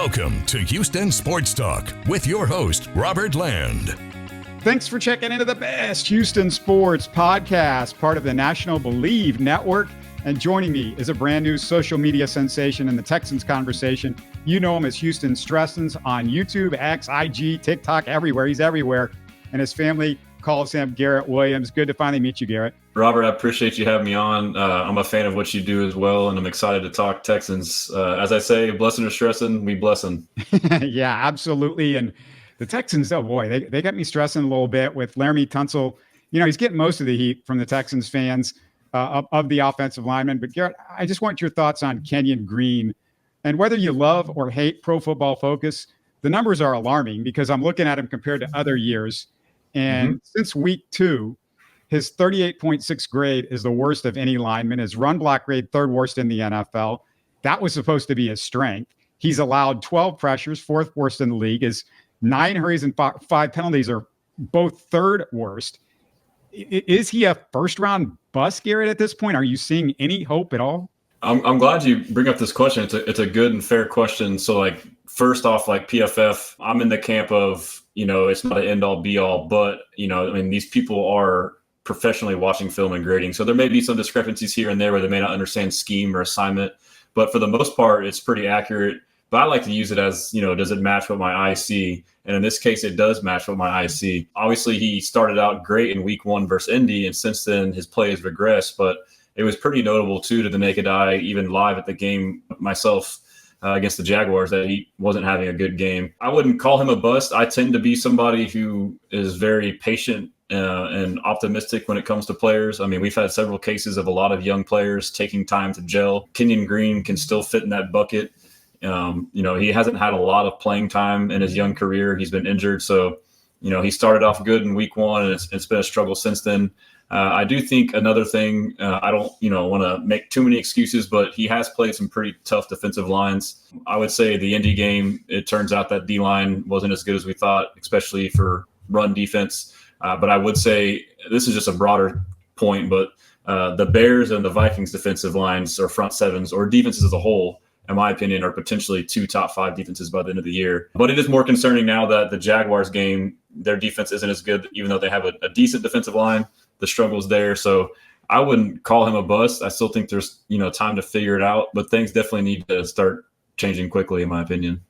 Welcome to Houston Sports Talk with your host, Robert Land. Thanks for checking into the best Houston sports podcast, part of the national Bleav Network. And joining me is a brand new social media sensation in the Texans conversation. You know him as Houston Stressans on YouTube, X, IG, TikTok, everywhere. He's everywhere. And his family calls him Garrett Williams. Good to finally meet you, Garrett. Robert, I appreciate you having me on. I'm a fan of what you do as well, and I'm excited to talk Texans. As I say, blessing or stressing, we blessing. Yeah, absolutely. And the Texans, oh boy, they got me stressing a little bit with Laremy Tunsil. You know, he's getting most of the heat from the Texans fans of the offensive linemen. But Garrett, I just want your thoughts on Kenyon Green. And whether you love or hate Pro Football Focus, the numbers are alarming because I'm looking at him compared to other years. And since week 2, his 38.6 grade is the worst of any lineman. His run block grade, third worst in the NFL. That was supposed to be his strength. He's allowed 12 pressures, fourth worst in the league. His 9 hurries and 5 penalties are both third worst. Is he a first-round bust, Garrett, at this point? Are you seeing any hope at all? I'm glad you bring up this question. It's a good and fair question. So, like, first off, like PFF, I'm in the camp of, you know, it's not an end-all, be-all, but, you know, I mean, these people are professionally watching film and grading. So there may be some discrepancies here and there where they may not understand scheme or assignment. But for the most part, it's pretty accurate. But I like to use it as, you know, does it match what my eye see? And in this case, it does match what my eye see. Obviously, he started out great in week 1 versus Indy, and since then his play has regressed. But it was pretty notable, too, to the naked eye, even live at the game myself against the Jaguars, that he wasn't having a good game. I wouldn't call him a bust. I tend to be somebody who is very patient and optimistic when it comes to players. I mean, we've had several cases of a lot of young players taking time to gel. Kenyon Green can still fit in that bucket. You know, he hasn't had a lot of playing time in his young career. He's been injured. So, you know, he started off good in week 1, and it's been a struggle since then. I do think another thing, I don't, you know, want to make too many excuses, but he has played some pretty tough defensive lines. I would say the Indy game, it turns out that D-line wasn't as good as we thought, especially for run defense. But I would say this is just a broader point, but the Bears and the Vikings defensive lines, or front sevens, or defenses as a whole, in my opinion, are potentially 2 top 5 defenses by the end of the year. But it is more concerning now that the Jaguars game, their defense isn't as good, even though they have a decent defensive line. The struggle's there. So I wouldn't call him a bust. I still think there's, you know, time to figure it out, but things definitely need to start changing quickly, in my opinion.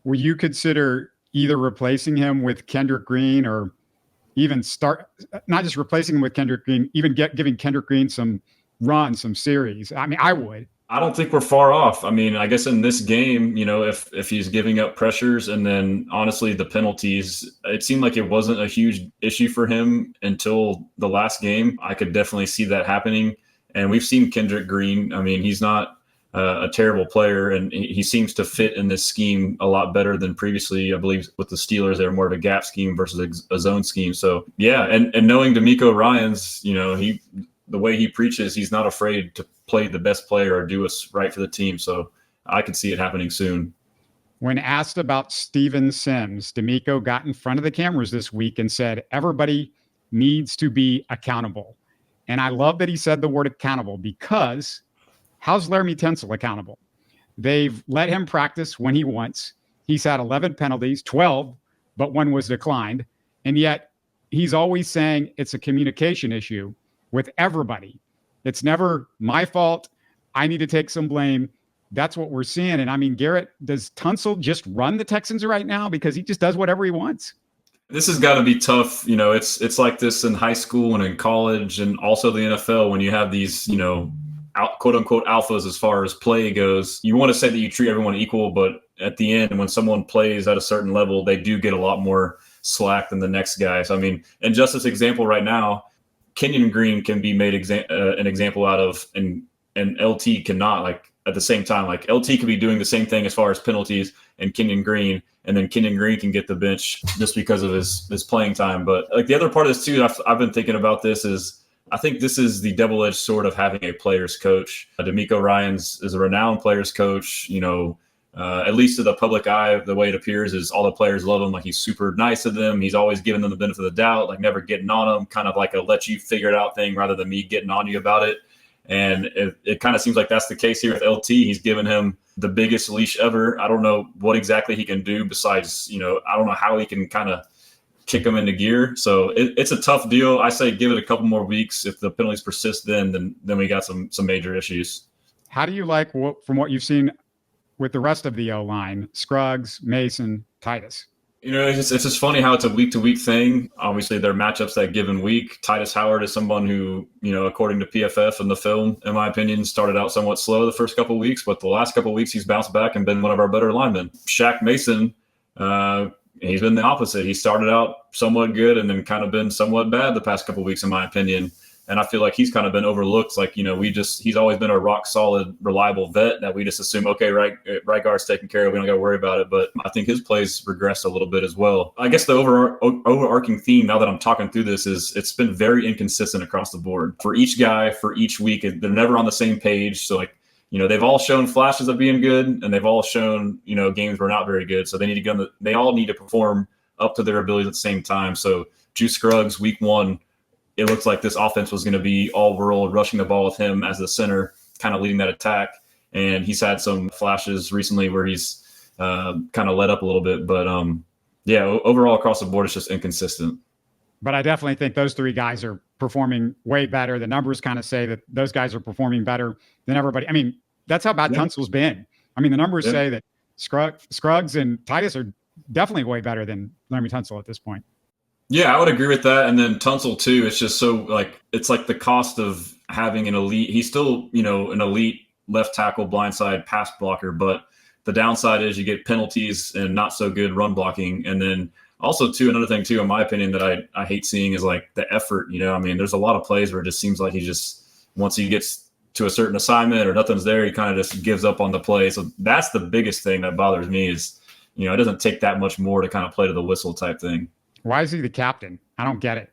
Will you consider either replacing him with Kendrick Green, or even not just replacing him with Kendrick Green, even giving Kendrick Green some run, some series? I mean, I would. I don't think we're far off. I mean, I guess in this game, you know, if he's giving up pressures, and then honestly the penalties, it seemed like it wasn't a huge issue for him until the last game. I could definitely see that happening. And we've seen Kendrick Green. I mean, he's not a terrible player, and he seems to fit in this scheme a lot better than previously. I Bleav with the Steelers, they're more of a gap scheme versus a zone scheme. So yeah, and knowing D'Amico Ryans, you know, the way he preaches, he's not afraid to play the best player or do what's right for the team. So I could see it happening soon. When asked about Steven Sims, D'Amico got in front of the cameras this week and said, everybody needs to be accountable. And I love that he said the word accountable, because how's Laremy Tunsil accountable? They've let him practice when he wants. He's had 11 penalties, 12, but 1 was declined. And yet he's always saying it's a communication issue with everybody. It's never my fault. I need to take some blame. That's what we're seeing. And I mean, Garrett, does Tunsil just run the Texans right now because he just does whatever he wants? This has got to be tough. You know, it's like this in high school and in college, and also the NFL, when you have these, you know, quote unquote alphas as far as play goes. You want to say that you treat everyone equal, but at the end, when someone plays at a certain level, they do get a lot more slack than the next guy. So, I mean, and just this example right now, Kenyon Green can be made an example out of, and LT cannot. Like, at the same time, like LT could be doing the same thing as far as penalties, and Kenyon Green, and then Kenyon Green can get the bench just because of his playing time. But like the other part of this too, I've been thinking about this, is I think this is the double-edged sword of having a player's coach. D'Amico Ryans is a renowned player's coach. You know, at least to the public eye, the way it appears is all the players love him. Like, he's super nice to them. He's always giving them the benefit of the doubt, like never getting on them, kind of like a let you figure it out thing rather than me getting on you about it. And it kind of seems like that's the case here with LT. He's given him the biggest leash ever. I don't know what exactly he can do besides, I don't know how he can kind of kick him into gear. So it's a tough deal. I say give it a couple more weeks. If the penalties persist, then we got some major issues. How do you like from what you've seen with the rest of the O-line, Scruggs, Mason, Tytus? It's just funny how it's a week-to-week thing. Obviously, there are matchups that given week. Tytus Howard is someone who, according to PFF and the film, in my opinion, started out somewhat slow the first couple of weeks, but the last couple of weeks he's bounced back and been one of our better linemen. Shaq Mason, he's been the opposite. He started out somewhat good and then kind of been somewhat bad the past couple of weeks, in my opinion. And I feel like he's kind of been overlooked. Like, he's always been a rock solid, reliable vet that we just assume, okay, right guard's taken care of. We don't got to worry about it. But I think his plays regressed a little bit as well. I guess the overarching theme now that I'm talking through this is it's been very inconsistent across the board for each guy, for each week. They're never on the same page. So they've all shown flashes of being good and they've all shown, games were not very good. So they all need to perform up to their abilities at the same time. So Juice Scruggs, week 1, it looks like this offense was going to be all world, rushing the ball with him as the center, kind of leading that attack. And he's had some flashes recently where he's kind of let up a little bit. But, overall across the board, it's just inconsistent. But I definitely think those 3 guys are performing way better. The numbers kind of say that those guys are performing better than everybody. I mean, that's how bad Tunsil's been. I mean, the numbers say that Scruggs and Tytus are definitely way better than Laremy Tunsil at this point. Yeah, I would agree with that. And then Tunsil too, it's just so it's like the cost of having an elite, he's still, an elite left tackle, blindside pass blocker, but the downside is you get penalties and not so good run blocking. And then also too, another thing too, in my opinion, that I hate seeing is like the effort, there's a lot of plays where it just seems like he just, once he gets to a certain assignment or nothing's there, he kind of just gives up on the play. So that's the biggest thing that bothers me is, it doesn't take that much more to kind of play to the whistle type thing. Why is he the captain? I don't get it.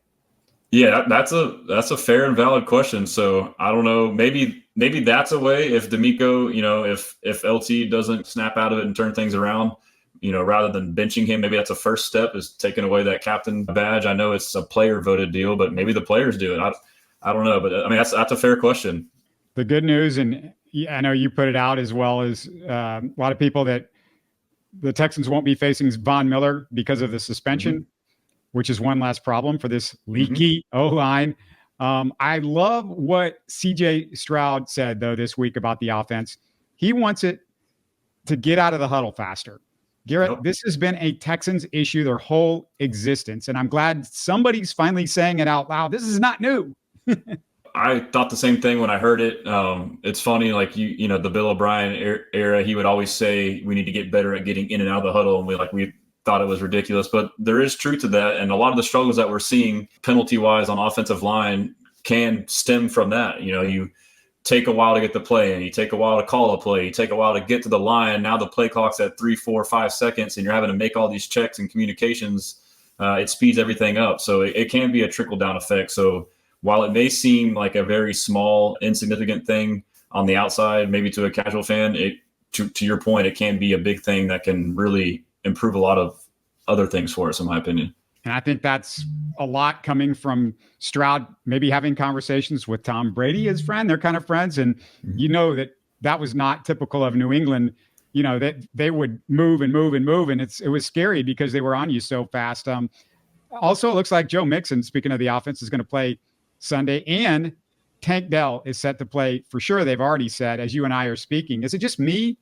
Yeah, that's a fair and valid question. So I don't know. Maybe that's a way if D'Amico, if LT doesn't snap out of it and turn things around, rather than benching him, maybe that's a first step is taking away that captain badge. I know it's a player voted deal, but maybe the players do it. I don't know, but I mean that's a fair question. The good news, and I know you put it out as well as a lot of people, that the Texans won't be facing Von Miller because of the suspension. Which is one last problem for this leaky O-line. I love what CJ Stroud said, though, this week about the offense. He wants it to get out of the huddle faster. Garrett, This has been a Texans issue their whole existence, and I'm glad somebody's finally saying it out loud. This is not new. I thought the same thing when I heard it. It's funny, like the Bill O'Brien era, he would always say we need to get better at getting in and out of the huddle, and we thought it was ridiculous, but there is truth to that. And a lot of the struggles that we're seeing penalty wise on offensive line can stem from that. You take a while to get the play and you take a while to call a play, you take a while to get to the line. Now the play clock's at 3, 4, 5 seconds and you're having to make all these checks and communications. It speeds everything up. So it can be a trickle down effect. So while it may seem like a very small, insignificant thing on the outside, maybe to a casual fan, to your point, it can be a big thing that can really improve a lot of other things for us, in my opinion. And I think that's a lot coming from Stroud, maybe having conversations with Tom Brady, his friend. They're kind of friends. And that was not typical of New England, that they would move and move and move. And it was scary because they were on you so fast. Also, it looks like Joe Mixon, speaking of the offense, is going to play Sunday. And Tank Dell is set to play for sure. They've already said, as you and I are speaking. Is it just me,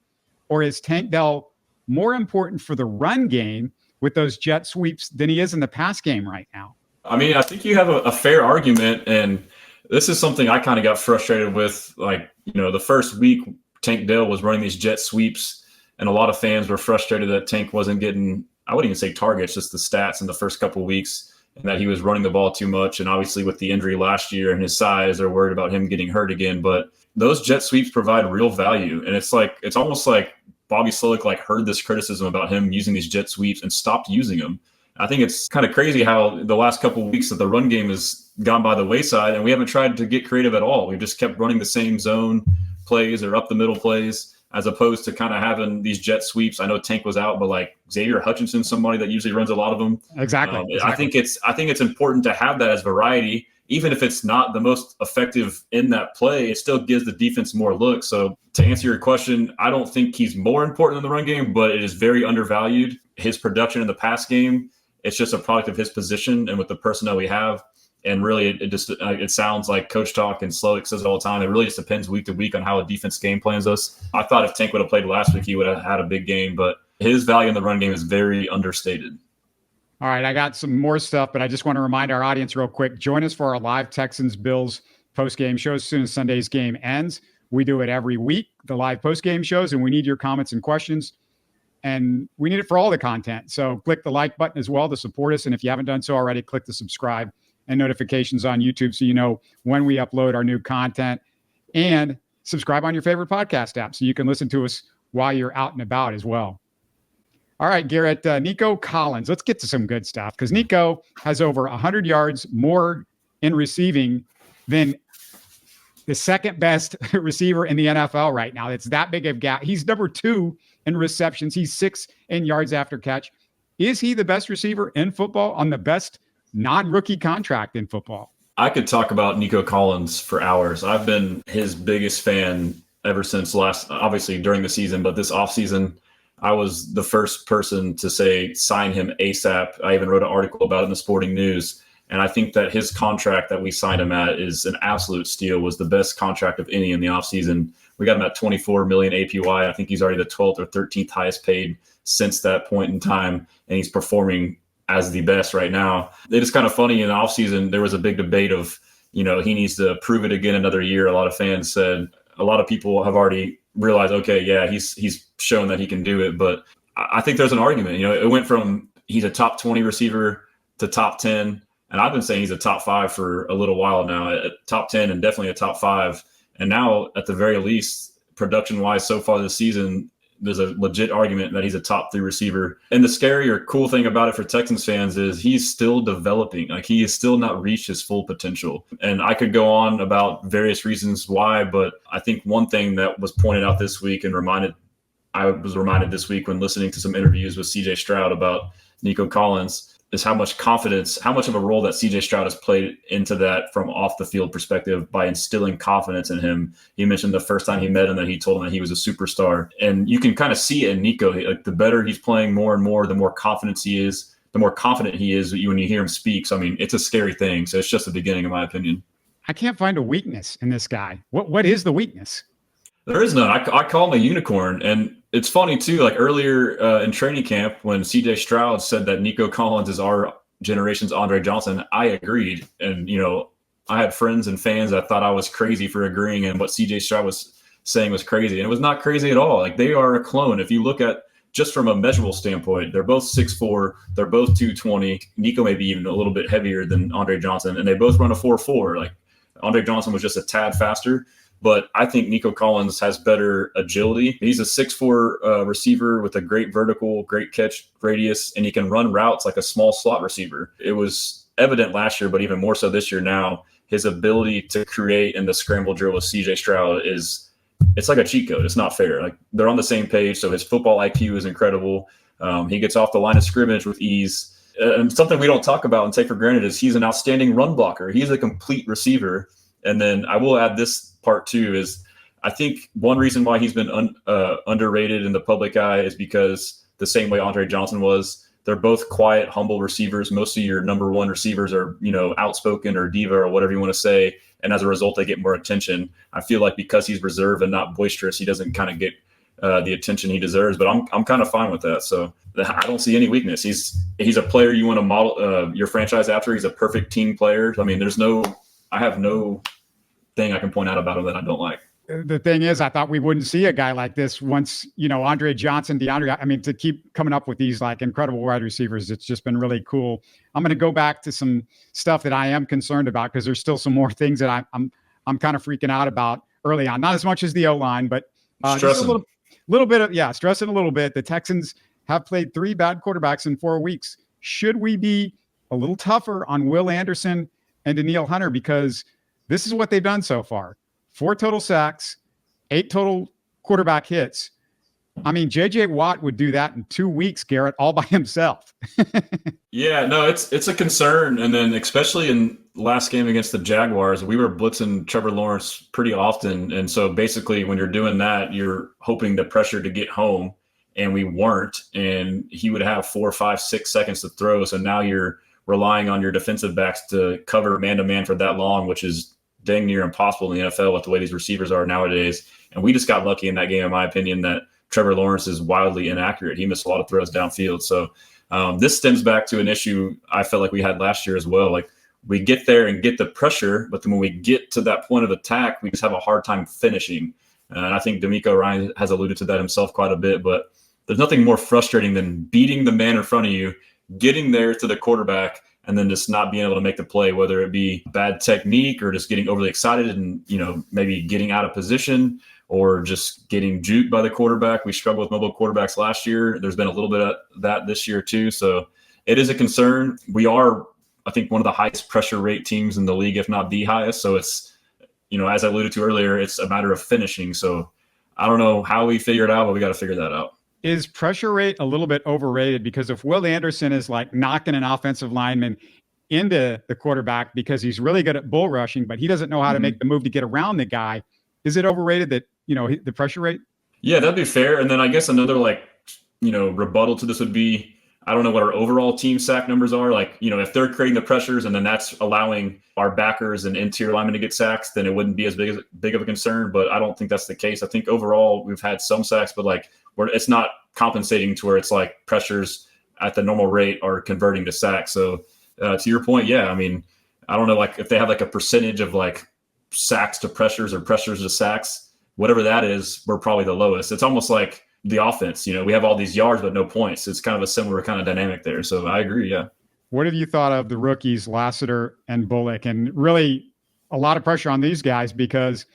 or is Tank Dell more important for the run game with those jet sweeps than he is in the pass game right now? I mean, I think you have a fair argument, and this is something I kind of got frustrated with. The first week, Tank Dell was running these jet sweeps, and a lot of fans were frustrated that Tank wasn't getting, I wouldn't even say targets, just the stats in the first couple of weeks, and that he was running the ball too much. And obviously with the injury last year and his size, they're worried about him getting hurt again. But those jet sweeps provide real value, and it's almost like Bobby Slowick heard this criticism about him using these jet sweeps and stopped using them. I think it's kind of crazy how the last couple of weeks that the run game has gone by the wayside and we haven't tried to get creative at all. We've just kept running the same zone plays or up the middle plays as opposed to kind of having these jet sweeps. I know Tank was out, but Xavier Hutchinson's somebody that usually runs a lot of them. Exactly. I think it's important to have that as variety. even if it's not the most effective in that play, it still gives the defense more looks. So to answer your question, I don't think he's more important in the run game, but it is very undervalued. His production in the pass game, it's just a product of his position and with the personnel we have. And really, it sounds like coach talk, and Slowick says it all the time. It really just depends week to week on how a defense game plans us. I thought if Tank would have played last week, he would have had a big game, but his value in the run game is very understated. All right, I got some more stuff, but I just want to remind our audience real quick. Join us for our live Texans-Bills post-game show as soon as Sunday's game ends. We do it every week, the live post-game shows, and we need your comments and questions. And we need it for all the content. So click the like button as well to support us. And if you haven't done so already, click the subscribe and notifications on YouTube so you know when we upload our new content. And subscribe on your favorite podcast app so you can listen to us while you're out and about as well. All right, Garrett, Nico Collins. Let's get to some good stuff because Nico has over 100 yards more in receiving than the second best receiver in the NFL right now. It's that big of a gap. He's number 2 in receptions. He's 6 in yards after catch. Is he the best receiver in football on the best non-rookie contract in football? I could talk about Nico Collins for hours. I've been his biggest fan ever since obviously during the season, but this offseason, I was the first person to say sign him ASAP. I even wrote an article about it in the Sporting News. And I think that his contract that we signed him at is an absolute steal, was the best contract of any in the offseason. We got him at $24 million APY. I think he's already the 12th or 13th highest paid since that point in time. And he's performing as the best right now. It is kind of funny, in the offseason, there was a big debate of, he needs to prove it again another year. A lot of fans said, a lot of people have already realized, okay, yeah, he's shown that he can do it. But I think there's an argument. It went from he's a top 20 receiver to top 10. And I've been saying he's a top 5 for a little while now, at top 10 and definitely a top 5. And now, at the very least, production-wise so far this season, there's a legit argument that he's a top 3 receiver. And the scary or cool thing about it for Texans fans is he's still developing. Like, he has still not reached his full potential. And I could go on about various reasons why, but I think one thing that was pointed out this week and I was reminded this week when listening to some interviews with CJ Stroud about Nico Collins is how much of a role that CJ Stroud has played into that from off the field perspective by instilling confidence in him. He mentioned the first time he met him that he told him that he was a superstar. And you can kind of see it in Nico. Like, the better he's playing more and more, the more confident he is when you hear him speak. So, I mean, it's a scary thing. So it's just the beginning, in my opinion. I can't find a weakness in this guy. What is the weakness? There is none. I call him a unicorn. And it's funny, too, like earlier in training camp when CJ Stroud said that Nico Collins is our generation's Andre Johnson, I agreed. And, I had friends and fans that thought I was crazy for agreeing, and what CJ Stroud was saying was crazy. And it was not crazy at all. Like, they are a clone. If you look at just from a measurable standpoint, they're both 6'4", they're both 220. Nico may be even a little bit heavier than Andre Johnson, and they both run a 4.4. Like, Andre Johnson was just a tad faster. But I think Nico Collins has better agility. He's a 6'4" receiver with a great vertical, great catch radius, and he can run routes like a small slot receiver. It was evident last year, but even more so this year now, his ability to create in the scramble drill with CJ Stroud it's like a cheat code. It's not fair. Like, they're on the same page, so his football IQ is incredible. He gets off the line of scrimmage with ease. And something we don't talk about and take for granted is he's an outstanding run blocker. He's a complete receiver. And then I will add this part too, is I think one reason why he's been underrated in the public eye is because the same way Andre Johnson was, they're both quiet, humble receivers. Most of your number 1 receivers are, outspoken or diva or whatever you want to say. And as a result, they get more attention. I feel like because he's reserved and not boisterous, he doesn't kind of get the attention he deserves, but I'm kind of fine with that. So I don't see any weakness. He's a player you want to model your franchise after. He's a perfect team player. I mean, I have no thing I can point out about him that I don't like. The thing is, I thought we wouldn't see a guy like this once, Andre Johnson, to keep coming up with these like incredible wide receivers. It's just been really cool. I'm going to go back to some stuff that I am concerned about because there's still some more things that I'm kind of freaking out about early on. Not as much as the O-line, but just a little bit of, stressing a little bit. The Texans have played 3 bad quarterbacks in 4 weeks. Should we be a little tougher on Will Anderson and Danielle Hunter? Because this is what they've done so far. 4 total sacks, 8 total quarterback hits. I mean, J.J. Watt would do that in 2 weeks, Garrett, all by himself. Yeah, no, it's a concern. And then especially in last game against the Jaguars, we were blitzing Trevor Lawrence pretty often. And so basically when you're doing that, you're hoping the pressure to get home, and we weren't. And he would have 4, 5, 6 seconds to throw. So now you're relying on your defensive backs to cover man-to-man for that long, which is dang near impossible in the NFL with the way these receivers are nowadays. And we just got lucky in that game, in my opinion, that Trevor Lawrence is wildly inaccurate. He missed a lot of throws downfield. So this stems back to an issue I felt like we had last year as well. Like, we get there and get the pressure, but then when we get to that point of attack, we just have a hard time finishing. And I think DeMeco Ryan has alluded to that himself quite a bit, but there's nothing more frustrating than beating the man in front of you, getting there to the quarterback, and then just not being able to make the play, whether it be bad technique or just getting overly excited and, maybe getting out of position or just getting juked by the quarterback. We struggled with mobile quarterbacks last year. There's been a little bit of that this year too. So it is a concern. We are, I think, one of the highest pressure rate teams in the league, if not the highest. So it's, as I alluded to earlier, it's a matter of finishing. So I don't know how we figure it out, but we got to figure that out. Is pressure rate a little bit overrated? Because if Will Anderson is like knocking an offensive lineman into the quarterback because he's really good at bull rushing, but he doesn't know how to make the move to get around the guy, is it overrated that, the pressure rate? Yeah, that'd be fair. And then I guess another rebuttal to this would be, I don't know what our overall team sack numbers are. Like, if they're creating the pressures and then that's allowing our backers and interior linemen to get sacks, then it wouldn't be as big of a concern. But I don't think that's the case. I think overall we've had some sacks, but it's not compensating to where it's like pressures at the normal rate are converting to sacks. So to your point, yeah, I mean, I don't know, if they have a percentage of sacks to pressures or pressures to sacks, whatever that is, we're probably the lowest. It's almost like the offense, we have all these yards, but no points. It's kind of a similar kind of dynamic there. So I agree. Yeah. What have you thought of the rookies, Lassiter and Bullock? And really a lot of pressure on these guys because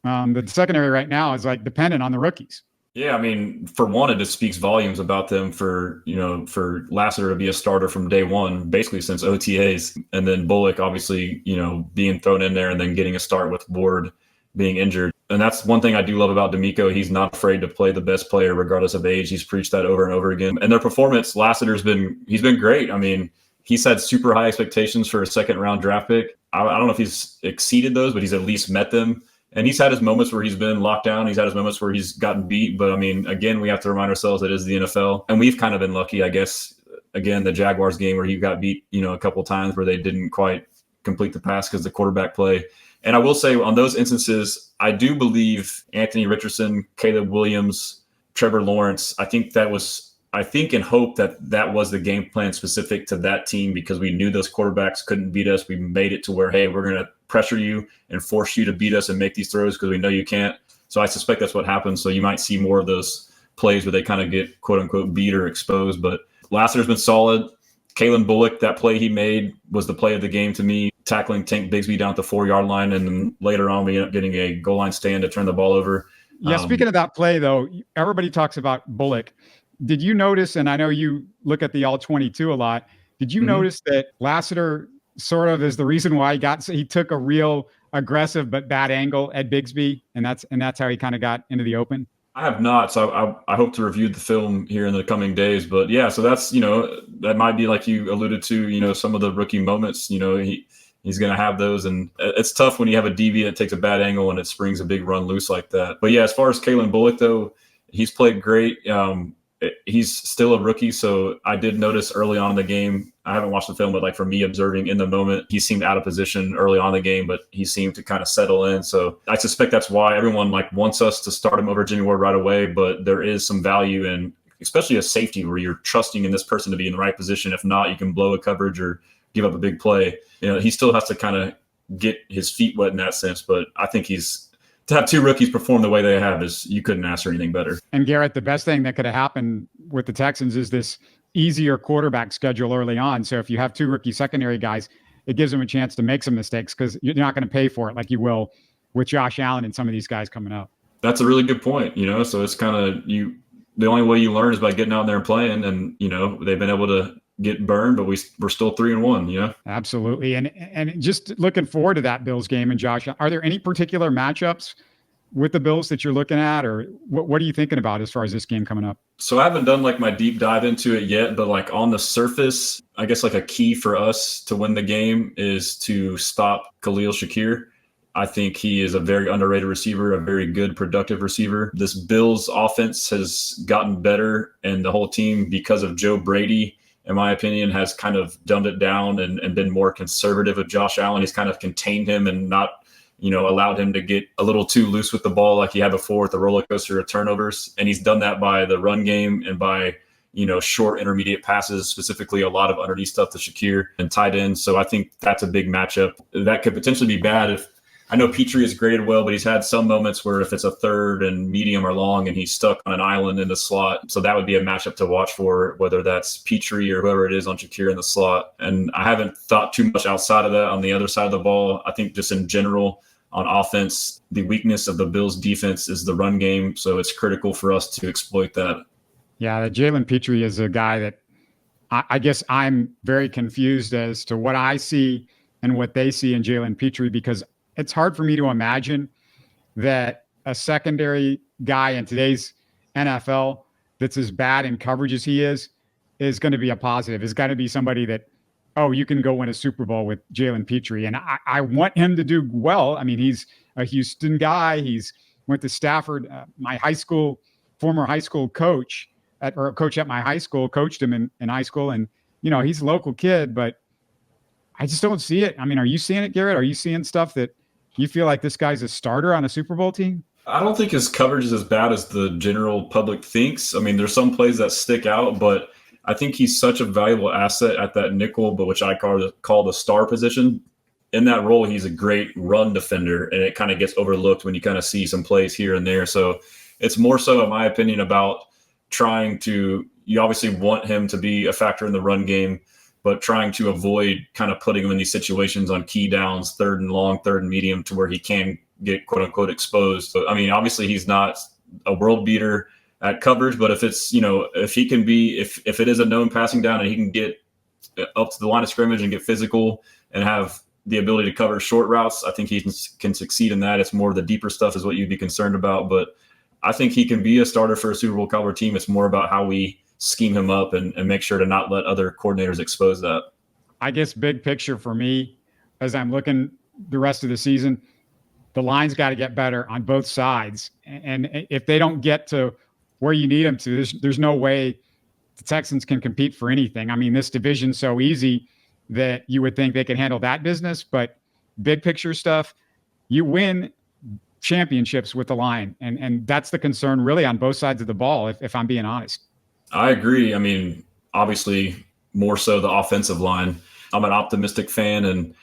the secondary right now is dependent on the rookies. Yeah, I mean, for one, it just speaks volumes about them for Lassiter to be a starter from day one, basically since OTAs. And then Bullock, obviously, being thrown in there and then getting a start with Ward being injured. And that's one thing I do love about DeMeco. He's not afraid to play the best player regardless of age. He's preached that over and over again. And their performance, Lassiter's been great. I mean, he's had super high expectations for a second-round draft pick. I don't know if he's exceeded those, but he's at least met them. And he's had his moments where he's been locked down. He's had his moments where he's gotten beat. But, I mean, again, we have to remind ourselves it is the NFL. And we've kind of been lucky, I guess. Again, the Jaguars game where he got beat, a couple of times where they didn't quite complete the pass because the quarterback play. And I will say on those instances, I do Bleav Anthony Richardson, Caleb Williams, Trevor Lawrence, I think and hope that was the game plan specific to that team because we knew those quarterbacks couldn't beat us. We made it to where, hey, we're going to pressure you and force you to beat us and make these throws because we know you can't. So I suspect that's what happens. So you might see more of those plays where they kind of get quote unquote beat or exposed. But Lassiter's been solid. Kalen Bullock, that play he made was the play of the game to me, tackling Tank Bigsby down at the 4-yard line. And then later on, we ended up getting a goal line stand to turn the ball over. Yeah, speaking of that play, though, everybody talks about Bullock. Did you notice, and I know you look at the all-22 a lot, did you notice that Lassiter sort of is the reason why he took a real aggressive but bad angle at Bigsby, and that's how he kind of got into the open? I have not, so I hope to review the film here in the coming days. But yeah, so that's, that might be like you alluded to, some of the rookie moments, he's going to have those. And it's tough when you have a DB that takes a bad angle and it springs a big run loose like that. But yeah, as far as Kalen Bullock, though, he's played great. He's still a rookie, so I did notice early on in the game, I haven't watched the film, but for me observing in the moment, he seemed out of position early on in the game, but he seemed to kind of settle in. So I suspect that's why everyone wants us to start him over Jimmy Ward right away, but there is some value in, especially a safety where you're trusting in this person to be in the right position. If not, you can blow a coverage or give up a big play. He still has to kind of get his feet wet in that sense, but I think to have two rookies perform the way they have you couldn't ask for anything better. And Garrett, the best thing that could have happened with the Texans is this easier quarterback schedule early on. So if you have two rookie secondary guys, it gives them a chance to make some mistakes because you're not going to pay for it like you will with Josh Allen and some of these guys coming up. That's a really good point. So it's kind of the only way you learn is by getting out there and playing. And, they've been able to get burned, but we're still 3-1, Absolutely. And just looking forward to that Bills game and Josh, are there any particular matchups with the Bills that you're looking at, or what are you thinking about as far as this game coming up? So I haven't done like my deep dive into it yet, but like on the surface, I guess like a key for us to win the game is to stop Khalil Shakir. I think he is a very underrated receiver, a very good, productive receiver. This Bills offense has gotten better, and the whole team, because of Joe Brady, in my opinion, has kind of dumbed it down and been more conservative with Josh Allen. He's kind of contained him and not, allowed him to get a little too loose with the ball like he had before with the roller coaster of turnovers. And he's done that by the run game and by, short intermediate passes, specifically a lot of underneath stuff to Shakir and tight ends. So I think that's a big matchup. That could potentially be bad if, I know Pitre is graded well, but he's had some moments where if it's a third and medium or long and he's stuck on an island in the slot. So that would be a matchup to watch for, whether that's Pitre or whoever it is on Shakir in the slot. And I haven't thought too much outside of that on the other side of the ball. I think just in general on offense, the weakness of the Bills defense is the run game. So it's critical for us to exploit that. Yeah, Jalen Pitre is a guy that I guess I'm very confused as to what I see and what they see in Jalen Pitre, because it's hard for me to imagine that a secondary guy in today's NFL that's as bad in coverage as he is going to be a positive. It's got to be somebody that, you can go win a Super Bowl with Jalen Pitre. And I want him to do well. I mean, he's a Houston guy. He's went to Stafford. My former high school coach at my high school, coached him in high school. And, he's a local kid, but I just don't see it. I mean, are you seeing it, Garrett? Are you seeing stuff that you feel like this guy's a starter on a Super Bowl team? I don't think his coverage is as bad as the general public thinks. I mean, there's some plays that stick out, but I think he's such a valuable asset at that nickel, but which I call the star position. In that role, he's a great run defender, and it kind of gets overlooked when you kind of see some plays here and there. So it's more so, in my opinion, about you obviously want him to be a factor in the run game, but trying to avoid kind of putting him in these situations on key downs, third and long, third and medium, to where he can get quote unquote exposed. So, I mean, obviously he's not a world beater at coverage, but if it's, if he can be, if it is a known passing down and he can get up to the line of scrimmage and get physical and have the ability to cover short routes, I think he can succeed in that. It's more the deeper stuff is what you'd be concerned about. But I think he can be a starter for a Super Bowl caliber team. It's more about how we scheme him up and make sure to not let other coordinators expose that. I guess big picture for me, as I'm looking the rest of the season, the line's got to get better on both sides. And if they don't get to where you need them to, there's no way the Texans can compete for anything. I mean, this division's so easy that you would think they can handle that business, but big picture stuff, you win championships with the line. And that's the concern really on both sides of the ball, if I'm being honest. I agree. I mean, obviously more so the offensive line. I'm an optimistic fan, and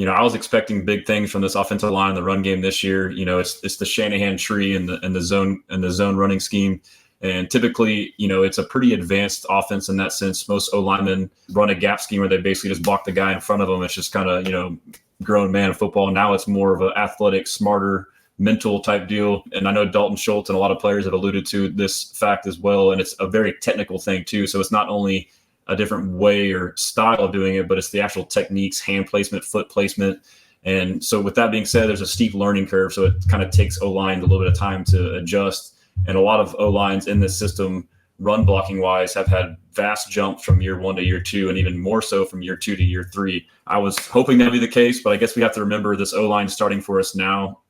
I was expecting big things from this offensive line in the run game this year. It's the Shanahan tree and the zone running scheme. And typically, it's a pretty advanced offense in that sense. Most O-linemen run a gap scheme where they basically just block the guy in front of them. It's just kind of, grown man football. Now it's more of an athletic, smarter, mental type deal. And I know Dalton Schultz and a lot of players have alluded to this fact as well. And it's a very technical thing too. So it's not only a different way or style of doing it, but it's the actual techniques, hand placement, foot placement. And so with that being said, there's a steep learning curve. So it kind of takes O-line a little bit of time to adjust. And a lot of O-lines in this system, run blocking wise, have had vast jumps from year 1 to year 2, and even more so from year 2 to year 3. I was hoping that'd be the case, but I guess we have to remember this O-line starting for us now.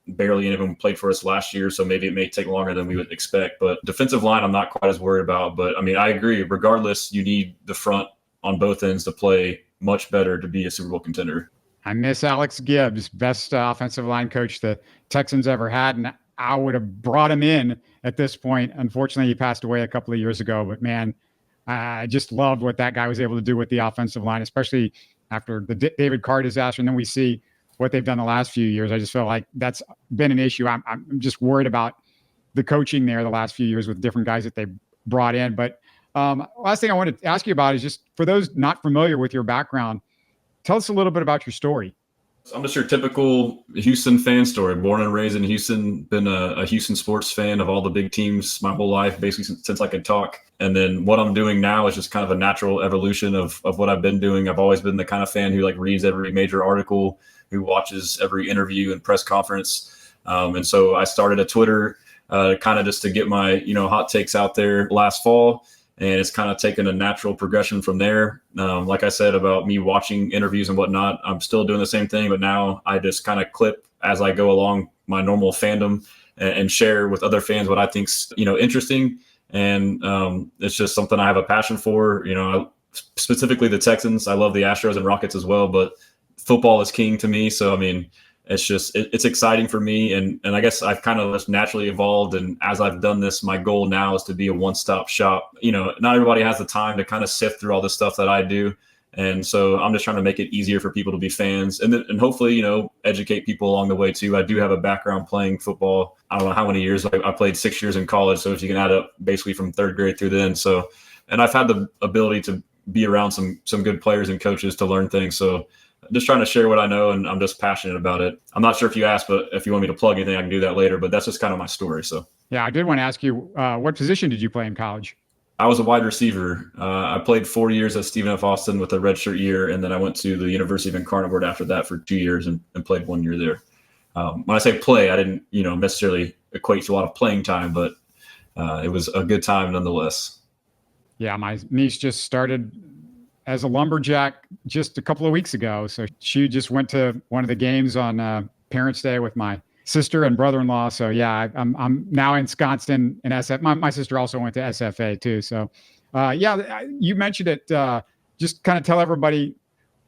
Barely anyone played for us last year, so maybe it may take longer than we would expect. But defensive line, I'm not quite as worried about. But, I mean, I agree. Regardless, you need the front on both ends to play much better to be a Super Bowl contender. I miss Alex Gibbs, best offensive line coach the Texans ever had, and I would have brought him in at this point. Unfortunately, he passed away a couple of years ago. But, man, I just loved what that guy was able to do with the offensive line, especially after the David Carr disaster. And then we see what they've done the last few years. I just feel like that's been an issue. I'm just worried about the coaching there the last few years with different guys that they brought in. But last thing I wanted to ask you about is just for those not familiar with your background, tell us a little bit about your story. I'm just your typical Houston fan story. Born and raised in Houston, been a Houston sports fan of all the big teams my whole life, basically since I could talk. And then what I'm doing now is just kind of a natural evolution of what I've been doing. I've always been the kind of fan who reads every major article, who watches every interview and press conference. And so I started a Twitter kind of just to get my, hot takes out there last fall. And it's kind of taken a natural progression from there. Like I said about me watching interviews and whatnot, I'm still doing the same thing, but now I just kind of clip as I go along my normal fandom and share with other fans what I think's, interesting. And it's just something I have a passion for, specifically the Texans. I love the Astros and Rockets as well, but football is king to me. So, it's just, it's exciting for me. And I guess I've kind of just naturally evolved. And as I've done this, my goal now is to be a one-stop shop. Not everybody has the time to kind of sift through all the stuff that I do. And so I'm just trying to make it easier for people to be fans and hopefully, educate people along the way too. I do have a background playing football. I don't know how many years. I played 6 years in college. So if you can add up basically from third grade through then. So, and I've had the ability to be around some good players and coaches to learn things. So just trying to share what I know, and I'm just passionate about it. I'm not sure if you asked, but if you want me to plug anything, I can do that later. But that's just kind of my story. So yeah, I did want to ask you, what position did you play in college? I was a wide receiver. I played 4 years at Stephen F. Austin with a redshirt year, and then I went to the University of Incarnate Word after that for 2 years and played 1 year there. When I say play, I didn't necessarily equate to a lot of playing time, but it was a good time nonetheless. Yeah, my niece just started as a lumberjack just a couple of weeks ago. So she just went to one of the games on Parents' Day with my sister and brother-in-law. So yeah, I'm now ensconced in SF. My sister also went to SFA too. So yeah, you mentioned it. Just kind of tell everybody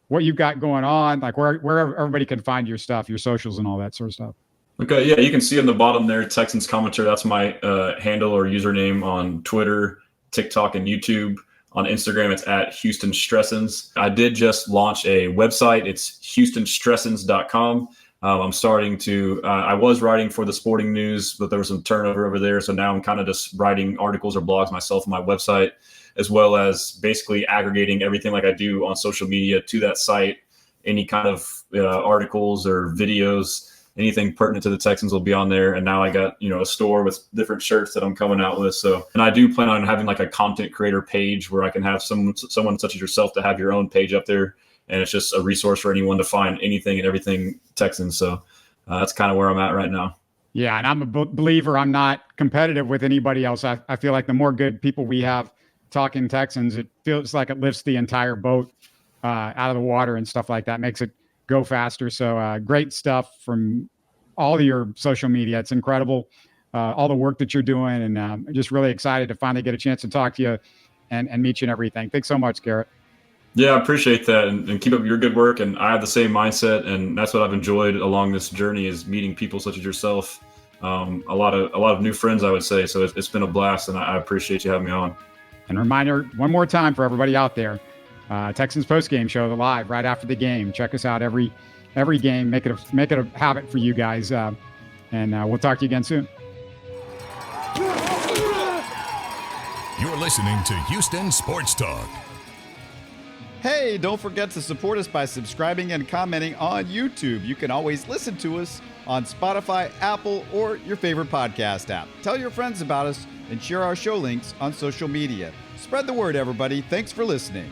what you've got going on, like where everybody can find your stuff, your socials and all that sort of stuff. Okay, yeah, you can see on the bottom there, Texans Commenter. That's my handle or username on Twitter, TikTok, and YouTube. On Instagram, it's at Houston Stressans. I did just launch a website. It's HoustonStressans.com. I'm starting to, I was writing for the Sporting News, but there was some turnover over there. So now I'm kind of just writing articles or blogs myself on my website, as well as basically aggregating everything like I do on social media to that site. Any kind of articles or videos, anything pertinent to the Texans will be on there. And now I got, a store with different shirts that I'm coming out with. So, and I do plan on having like a content creator page where I can have someone such as yourself to have your own page up there. And it's just a resource for anyone to find anything and everything Texans. So that's kind of where I'm at right now. Yeah. And I'm a believer. I'm not competitive with anybody else. I feel like the more good people we have talking Texans, it feels like it lifts the entire boat out of the water and stuff like that. Makes it go faster. So great stuff from all your social media. It's incredible. All the work that you're doing. And I'm just really excited to finally get a chance to talk to you and meet you and everything. Thanks so much, Garrett. Yeah, I appreciate that, and keep up your good work. And I have the same mindset, and that's what I've enjoyed along this journey is meeting people such as yourself. A lot of new friends, I would say. So it's been a blast, and I appreciate you having me on. And a reminder one more time for everybody out there, Texans postgame show live right after the game. Check us out every game. Make it a habit for you guys, and we'll talk to you again soon. You're listening to Houston Sports Talk. Hey, don't forget to support us by subscribing and commenting on YouTube. You can always listen to us on Spotify, Apple, or your favorite podcast app. Tell your friends about us and share our show links on social media. Spread the word, everybody. Thanks for listening.